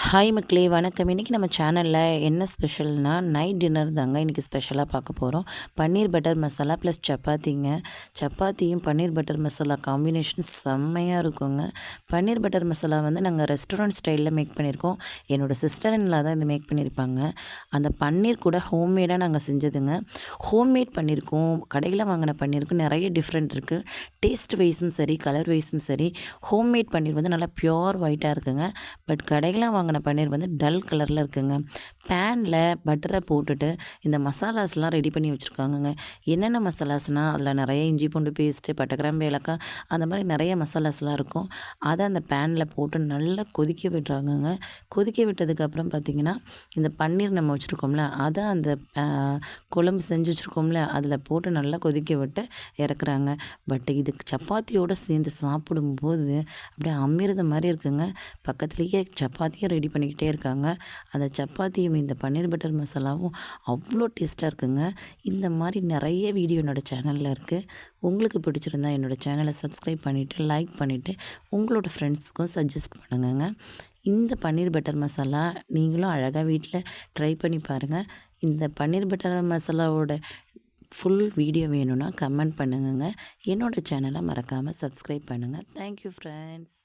Hi மக்களே வணக்கம். இன்றைக்கி நம்ம சேனலில் என்ன ஸ்பெஷல்னால் நைட் டின்னர் தாங்க இன்றைக்கி ஸ்பெஷலாக பார்க்க போகிறோம். பன்னீர் பட்டர் மசாலா ப்ளஸ் சப்பாத்திங்க. சப்பாத்தியும் பன்னீர் பட்டர் மசாலா காம்பினேஷன் செம்மையாக இருக்குங்க. பன்னீர் பட்டர் மசாலா வந்து நாங்கள் ரெஸ்டாரண்ட் ஸ்டைலில் மேக் பண்ணியிருக்கோம். என்னோடய சிஸ்டர் இன்லா தான் இது மேக் பண்ணியிருப்பாங்க. அந்த பன்னீர் கூட ஹோம்மேடாக நாங்கள் செஞ்சதுங்க. ஹோம்மேட் பன்னீருக்கும் கடையில் வாங்கின பன்னீருக்கும் நிறைய டிஃப்ரெண்ட் இருக்குது. டேஸ்ட் வைஸும் சரி, கலர் வைஸும் சரி. ஹோம்மேட் பன்னீர் வந்து நல்லா ப்யூர் ஒயிட்டாக இருக்குங்க. பட் கடையில் வாங்கின பன்னீர் வந்து டல் கலரில் இருக்குங்க. பேனில் பட்டரை போட்டுட்டு இந்த மசாலாஸ்லாம் ரெடி பண்ணி வச்சுருக்காங்கங்க. என்னென்ன மசாலாஸ்னால் அதில் நிறைய இஞ்சி பூண்டு பேஸ்ட்டு, பட்டை கிராம்பு, ஏலக்காய் அந்த மாதிரி நிறைய மசாலாஸ்லாம் இருக்கும். அதை அந்த பேனில் போட்டு நல்லா கொதிக்க விடுறாங்கங்க. கொதிக்க விட்டதுக்கப்புறம் பார்த்திங்கன்னா இந்த பன்னீர் நம்ம வச்சுருக்கோம்ல அதை அந்த குழம்பு செஞ்சு வச்சுருக்கோம்ல அதில் போட்டு நல்லா கொதிக்க விட்டு இறக்குறாங்க. பட் இதுக்கு சப்பாத்தியோடு சேர்ந்து சாப்பிடும்போது அப்படியே அமிர்தம் மாதிரி இருக்குங்க. பக்கத்துலேயே சப்பாத்தியும் ரெடி பண்ணிக்கிட்டே இருக்காங்க. அந்த சப்பாத்தியும் இந்த பன்னீர் பட்டர் மசாலாவும் அவ்வளோ டேஸ்ட்டாக இருக்குங்க. இந்த மாதிரி நிறைய வீடியோ என்னோடய சேனலில் இருக்குது. உங்களுக்கு பிடிச்சிருந்தா என்னோடய சேனலை சப்ஸ்கிரைப் பண்ணிவிட்டு லைக் பண்ணிவிட்டு உங்களோட ஃப்ரெண்ட்ஸுக்கும் சஜஸ்ட் பண்ணுங்கங்க. இந்த பன்னீர் பட்டர் மசாலா நீங்களும் அழகாக வீட்டில் ட்ரை பண்ணி பாருங்கள். இந்த பன்னீர் பட்டர் மசாலாவோட ஃபுல் வீடியோ வேணும்னா கமெண்ட் பண்ணுங்கங்க. என்னோடய சேனலை மறக்காமல் சப்ஸ்கிரைப் பண்ணுங்கள். Thank you friends.